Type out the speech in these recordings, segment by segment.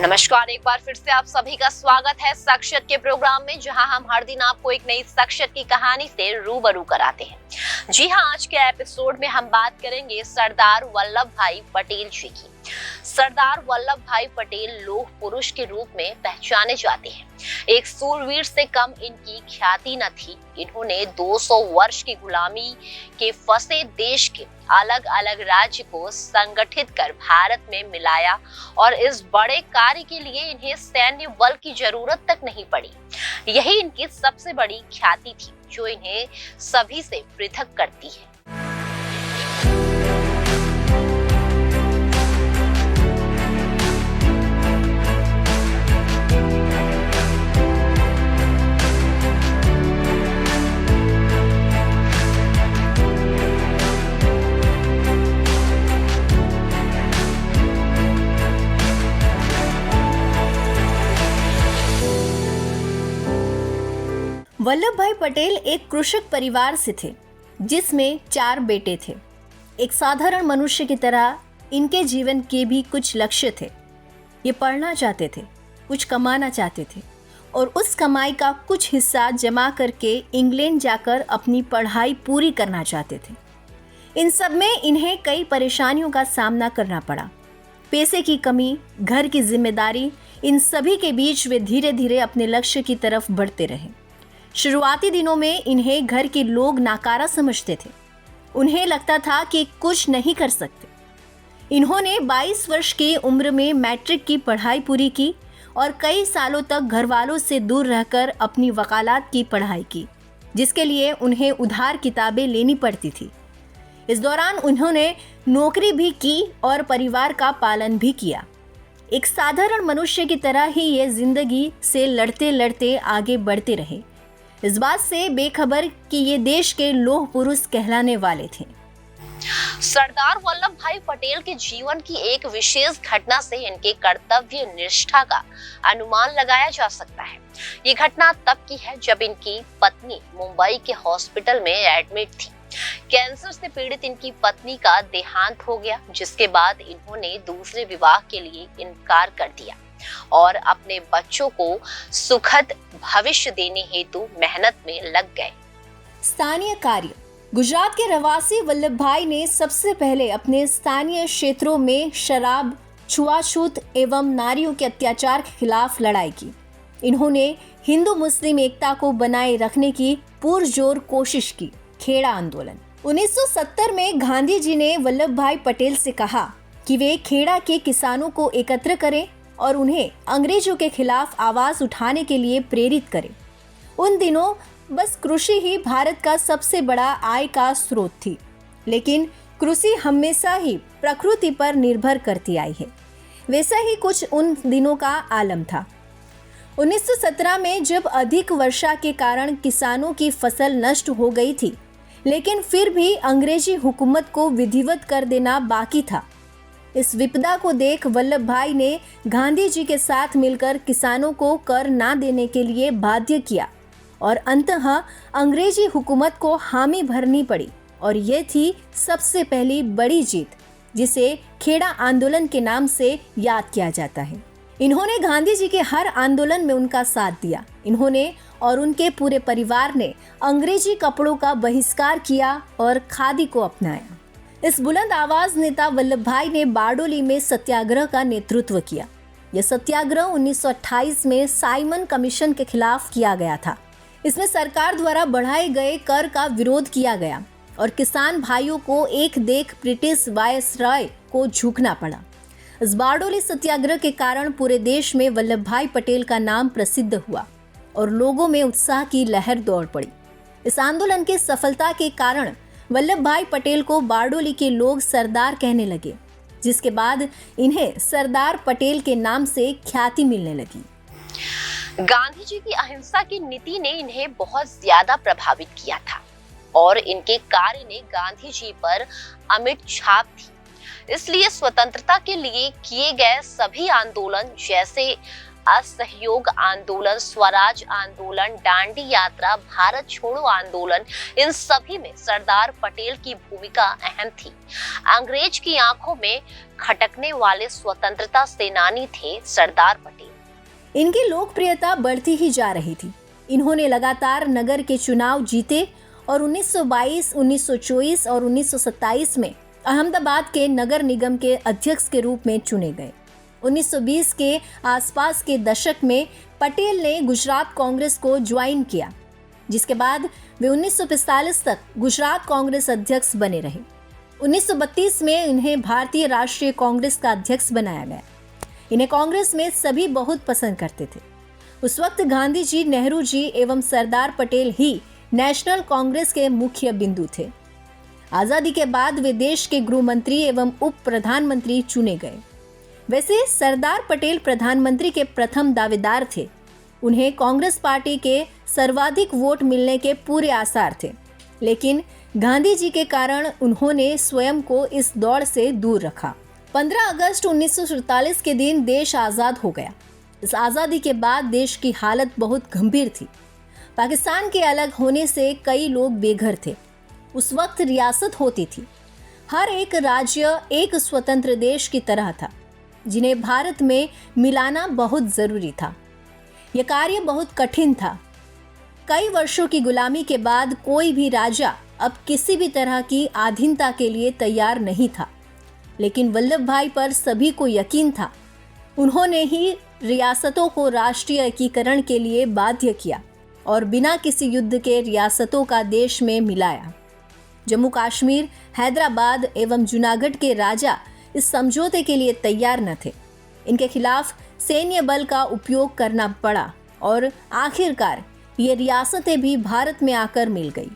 नमस्कार, एक बार फिर से आप सभी का स्वागत है शख्सियत के प्रोग्राम में, जहां हम हर दिन आपको एक नई शख्सियत की कहानी से रूबरू कराते हैं। जी हां, आज के एपिसोड में हम बात करेंगे सरदार वल्लभ भाई पटेल जी की। सरदार वल्लभ भाई पटेल लौह पुरुष के रूप में पहचाने जाते हैं। एक सूरवीर से कम इनकी ख्याति न थी। इन्होंने 200 वर्ष की गुलामी के फंसे देश के अलग अलग राज्य को संगठित कर भारत में मिलाया और इस बड़े कार्य के लिए इन्हें सैन्य बल की जरूरत तक नहीं पड़ी। यही इनकी सबसे बड़ी ख्याति थी, जो इन्हें सभी से पृथक करती है। वल्लभ भाई पटेल एक कृषक परिवार से थे, जिसमें 4 बेटे थे। एक साधारण मनुष्य की तरह इनके जीवन के भी कुछ लक्ष्य थे। ये पढ़ना चाहते थे, कुछ कमाना चाहते थे और उस कमाई का कुछ हिस्सा जमा करके इंग्लैंड जाकर अपनी पढ़ाई पूरी करना चाहते थे। इन सब में इन्हें कई परेशानियों का सामना करना पड़ा। पैसे की कमी, घर की जिम्मेदारी, इन सभी के बीच वे धीरे धीरे अपने लक्ष्य की तरफ बढ़ते रहे। शुरुआती दिनों में इन्हें घर के लोग नाकारा समझते थे। उन्हें लगता था कि कुछ नहीं कर सकते। इन्होंने 22 वर्ष की उम्र में मैट्रिक की पढ़ाई पूरी की और कई सालों तक घर वालों से दूर रहकर अपनी वकालत की पढ़ाई की, जिसके लिए उन्हें उधार किताबें लेनी पड़ती थी। इस दौरान उन्होंने नौकरी भी की और परिवार का पालन भी किया। एक साधारण मनुष्य की तरह ही ये जिंदगी से लड़ते लड़ते आगे बढ़ते रहे, इस बात से बेखबर कि ये देश के लौह पुरुष कहलाने वाले थे। सरदार वल्लभ भाई पटेल के जीवन की एक विशेष घटना से इनके कर्तव्य निष्ठा का अनुमान लगाया जा सकता है। ये घटना तब की है जब इनकी पत्नी मुंबई के हॉस्पिटल में एडमिट थी। कैंसर से पीड़ित इनकी पत्नी का देहांत हो गया, जिसके बाद इन्होंने दूसरे विवाह के लिए इनकार कर दिया और अपने बच्चों को सुखद भविष्य देने हेतु मेहनत में लग गए। स्थानीय कार्य। गुजरात के रहवासी वल्लभ भाई ने सबसे पहले अपने स्थानीय क्षेत्रों में शराब, छुआछूत एवं नारियों के अत्याचार के खिलाफ लड़ाई की। इन्होंने हिंदू मुस्लिम एकता को बनाए रखने की पुरजोर कोशिश की। खेड़ा आंदोलन। 1970 में गांधी जी ने वल्लभ भाई पटेल से कहा कि वे खेड़ा के किसानों को एकत्र करें और उन्हें अंग्रेजों के खिलाफ आवाज उठाने के लिए प्रेरित करें। उन दिनों बस कृषि ही भारत का सबसे बड़ा आय का स्रोत थी, लेकिन कृषि हमेशा ही प्रकृति पर निर्भर करती आई है। वैसा ही कुछ उन दिनों का आलम था। 1917 में जब अधिक वर्षा के कारण किसानों की फसल नष्ट हो गई थी, लेकिन फिर भी अंग्रेजी हुकूमत को विधिवत कर देना बाकी था। इस विपदा को देख वल्लभ भाई ने गांधी जी के साथ मिलकर किसानों को कर ना देने के लिए बाध्य किया और अंततः अंग्रेजी हुकूमत को हामी भरनी पड़ी। और ये थी सबसे पहली बड़ी जीत, जिसे खेड़ा आंदोलन के नाम से याद किया जाता है। इन्होंने गांधी जी के हर आंदोलन में उनका साथ दिया। इन्होंने और उनके पूरे परिवार ने अंग्रेजी कपड़ों का बहिष्कार किया और खादी को अपनाया। इस बुलंद आवाज नेता वल्लभ भाई ने बारडोली में सत्याग्रह का नेतृत्व किया। यह सत्याग्रह 1928 में साइमन कमीशन के खिलाफ किया गया था। इसमें सरकार द्वारा बढ़ाए गए कर का विरोध किया गया और किसान भाइयों को एक देख ब्रिटिश वायसराय को झुकना पड़ा। इस बारडोली सत्याग्रह के कारण पूरे देश में वल्लभ भाई पटेल का नाम प्रसिद्ध हुआ और लोगों में उत्साह की लहर दौड़ पड़ी। इस आंदोलन की सफलता के कारण वल्लभ भाई पटेल को बारडोली के लोग सरदार कहने लगे, जिसके बाद इन्हें सरदार पटेल के नाम से ख्याति मिलने लगी। गांधी जी की अहिंसा की नीति ने इन्हें बहुत ज्यादा प्रभावित किया था और इनके कार्य ने गांधी जी पर अमिट छाप थी। इसलिए स्वतंत्रता के लिए किए गए सभी आंदोलन जैसे असहयोग आंदोलन, स्वराज आंदोलन, दांडी यात्रा, भारत छोड़ो आंदोलन, इन सभी में सरदार पटेल की भूमिका अहम थी। अंग्रेज की आंखों में खटकने वाले स्वतंत्रता सेनानी थे सरदार पटेल। इनकी लोकप्रियता बढ़ती ही जा रही थी। इन्होंने लगातार नगर के चुनाव जीते और 1922, 1924 और 1927 में अहमदाबाद के नगर निगम के अध्यक्ष के रूप में चुने गए। 1920 के आसपास के दशक में पटेल ने गुजरात कांग्रेस को ज्वाइन किया, जिसके बाद वे 1945 तक गुजरात कांग्रेस अध्यक्ष बने रहे। 1932 में इन्हें भारतीय राष्ट्रीय कांग्रेस का अध्यक्ष बनाया गया। इन्हें कांग्रेस में सभी बहुत पसंद करते थे। उस वक्त गांधी जी, नेहरू जी एवं सरदार पटेल ही नेशनल कांग्रेस के मुख्य बिंदु थे। आजादी के बाद वे देश के गृह मंत्री एवं उप प्रधानमंत्री चुने गए। वैसे सरदार पटेल प्रधानमंत्री के प्रथम दावेदार थे। उन्हें कांग्रेस पार्टी के सर्वाधिक वोट मिलने के पूरे आसार थे, लेकिन गांधी जी के कारण उन्होंने स्वयं को इस दौड़ से दूर रखा। 15 अगस्त 1947 के दिन देश आज़ाद हो गया। इस आज़ादी के बाद देश की हालत बहुत गंभीर थी। पाकिस्तान के अलग होने से कई लोग बेघर थे। उस वक्त रियासत होती थी। हर एक राज्य एक स्वतंत्र देश की तरह था, जिन्हें भारत में मिलाना बहुत जरूरी था। यह कार्य बहुत कठिन था। कई वर्षों की गुलामी के बाद कोई भी राजा अब किसी भी तरह की अधीनता के लिए तैयार नहीं था, लेकिन वल्लभ भाई पर सभी को यकीन था। उन्होंने ही रियासतों को राष्ट्रीय एकीकरण के लिए बाध्य किया और बिना किसी युद्ध के रियासतों का देश में मिलाया। जम्मू कश्मीर, हैदराबाद एवं जूनागढ़ के राजा इस समझौते के लिए तैयार न थे। इनके खिलाफ सैन्य बल का उपयोग करना पड़ा और आखिरकार ये रियासतें भी भारत में आकर मिल गई।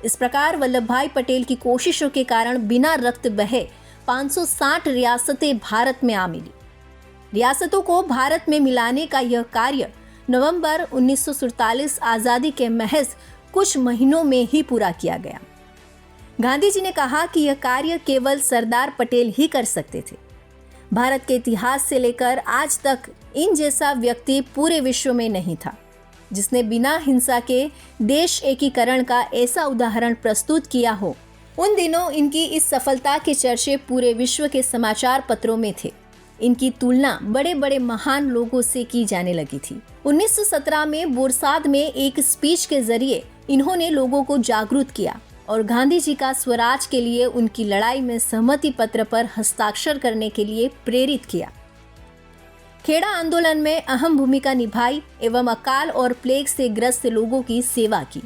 इस प्रकार वल्लभ भाई पटेल की कोशिशों के कारण बिना रक्त बहे 560 रियासतें भारत में आ मिली। रियासतों को भारत में मिलाने का यह कार्य नवंबर 1947 आज़ादी के महज कुछ महीनों में ही पूरा किया गया। गांधी जी ने कहा कि यह कार्य केवल सरदार पटेल ही कर सकते थे। भारत के इतिहास से लेकर आज तक इन जैसा व्यक्ति पूरे विश्व में नहीं था, जिसने बिना हिंसा के देश एकीकरण का ऐसा उदाहरण प्रस्तुत किया हो। उन दिनों इनकी इस सफलता के चर्चे पूरे विश्व के समाचार पत्रों में थे। इनकी तुलना बड़े बड़े महान लोगों से की जाने लगी थी। 1917 में बोरसाद में एक स्पीच के जरिए इन्होंने लोगों को जागरूक किया और गांधी जी का स्वराज के लिए उनकी लड़ाई में सहमति पत्र पर हस्ताक्षर करने के लिए प्रेरित किया। खेड़ा आंदोलन में अहम भूमिका निभाई एवं अकाल और प्लेग से ग्रस्त लोगों की सेवा की।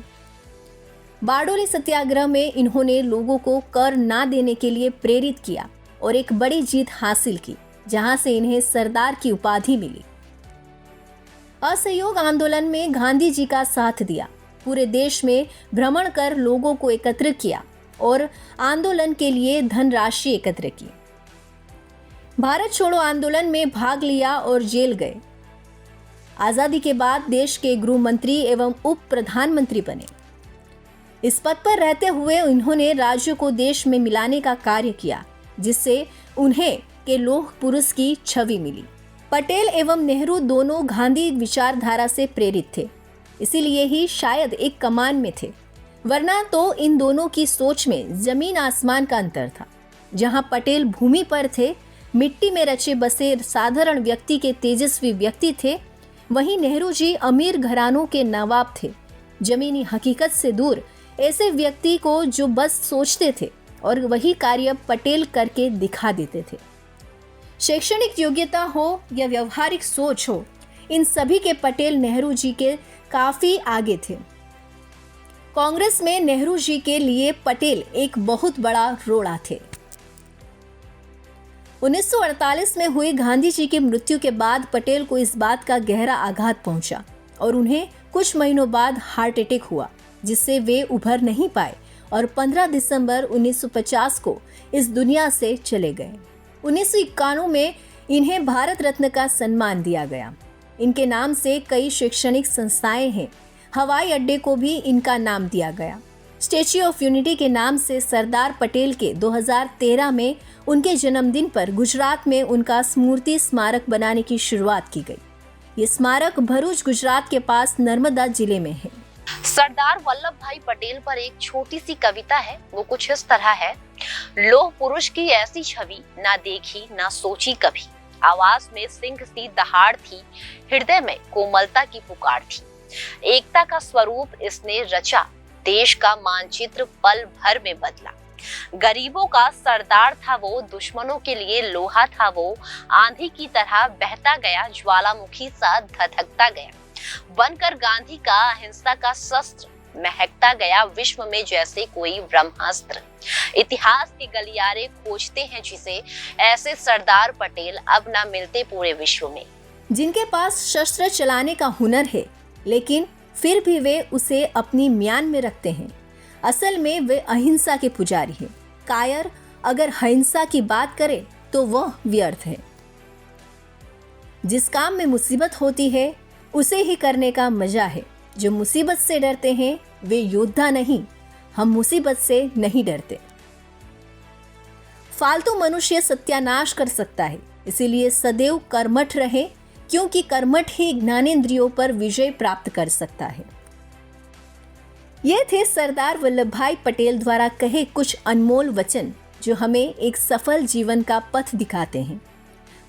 बारडोली सत्याग्रह में इन्होंने लोगों को कर ना देने के लिए प्रेरित किया और एक बड़ी जीत हासिल की, जहां से इन्हें सरदार की उपाधि मिली। असहयोग आंदोलन में गांधी जी का साथ दिया। पूरे देश में भ्रमण कर लोगों को एकत्रित किया और आंदोलन के लिए धनराशि एकत्र की। भारत छोड़ो आंदोलन में भाग लिया और जेल गए। आजादी के बाद देश के गृह मंत्री एवं उप प्रधानमंत्री बने। इस पद पर रहते हुए उन्होंने राज्यों को देश में मिलाने का कार्य किया, जिससे उन्हें के लौह पुरुष की छवि मिली। पटेल एवं नेहरू दोनों गांधी विचारधारा से प्रेरित थे, इसीलिए ही शायद एक कमान में थे, वरना तो इन दोनों की सोच में जमीन आसमान का अंतर था। जहां पटेल भूमि पर थे, मिट्टी में रचे बसे साधारण व्यक्ति के तेजस्वी व्यक्ति थे, वहीं नेहरू जी अमीर घरानों के नवाब थे, जमीनी हकीकत से दूर, ऐसे व्यक्ति को जो बस सोचते थे और वही कार्य पटेल करके दिखा देते थे। शैक्षणिक योग्यता हो या व्यवहारिक सोच हो, इन सभी के पटेल नेहरू जी के काफी आगे थे। कांग्रेस में नेहरू जी के लिए पटेल एक बहुत बड़ा रोड़ा थे। 1948 में हुई गांधी जी की मृत्यु के बाद पटेल को इस बात का गहरा आघात पहुंचा और उन्हें कुछ महीनों बाद हार्ट अटैक हुआ, जिससे वे उभर नहीं पाए और 15 दिसंबर 1950 को इस दुनिया से चले गए। 1991 में इन्हें भारत रत्न का सम्मान दिया गया। इनके नाम से कई शैक्षणिक संस्थाएं हैं। हवाई अड्डे को भी इनका नाम दिया गया। स्टैच्यू ऑफ यूनिटी के नाम से सरदार पटेल के 2013 में उनके जन्मदिन पर गुजरात में उनका स्मृति स्मारक बनाने की शुरुआत की गई। ये स्मारक भरूच गुजरात के पास नर्मदा जिले में है। सरदार वल्लभ भाई पटेल पर एक छोटी सी कविता है, वो कुछ इस तरह है। लोह पुरुष की ऐसी छवि ना देखी ना सोची कभी, आवाज में सिंह सी दहाड़ थी, हृदय में कोमलता की पुकार थी। एकता का स्वरूप इसने रचा, देश का मानचित्र पल भर में बदला। गरीबों का सरदार था वो, दुश्मनों के लिए लोहा था वो, आंधी की तरह बहता गया, ज्वालामुखी सा धधकता गया। बनकर गांधी का अहिंसा का शस्त्र, महकता गया विश्व में जैसे कोई ब्रह्मास्त्र। इतिहास के गलियारे खोजते हैं जिसे, ऐसे सरदार पटेल अब ना मिलते पूरे विश्व में। जिनके पास शस्त्र चलाने का हुनर है, लेकिन फिर भी वे उसे अपनी म्यान में रखते हैं। असल में वे अहिंसा के पुजारी हैं। कायर अगर अहिंसा की बात करे तो वह व्यर्थ है। जिस काम में मुसीबत होती है उसे ही करने का मजा है। जो मुसीबत से डरते हैं वे योद्धा नहीं, हम मुसीबत से नहीं डरते। फालतू मनुष्य सत्यानाश कर सकता है, इसीलिए सदैव कर्मठ रहे, क्योंकि कर्मठ ही ज्ञानेंद्रियों पर विजय प्राप्त कर सकता है। ये थे सरदार वल्लभ भाई पटेल द्वारा कहे कुछ अनमोल वचन, जो हमें एक सफल जीवन का पथ दिखाते हैं।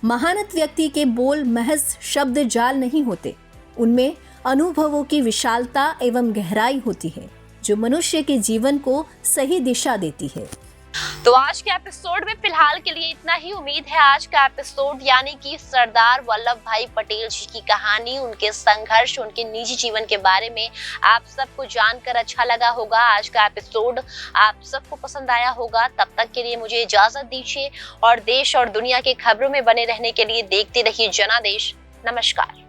महानत व्यक्ति के बोल महज शब्द जाल नहीं होते, उनमें अनुभवों की विशालता एवं गहराई होती है, जो मनुष्य के जीवन को सही दिशा देती है। तो आज के एपिसोड में फिलहाल के लिए इतना ही। उम्मीद है आज का एपिसोड यानी कि सरदार वल्लभ भाई पटेल जी की कहानी, उनके संघर्ष, उनके निजी जीवन के बारे में आप सबको जानकर अच्छा लगा होगा। आज का एपिसोड आप सबको पसंद आया होगा। तब तक के लिए मुझे इजाजत दीजिए और देश और दुनिया के खबरों में बने रहने के लिए देखते रहिए जनादेश। नमस्कार।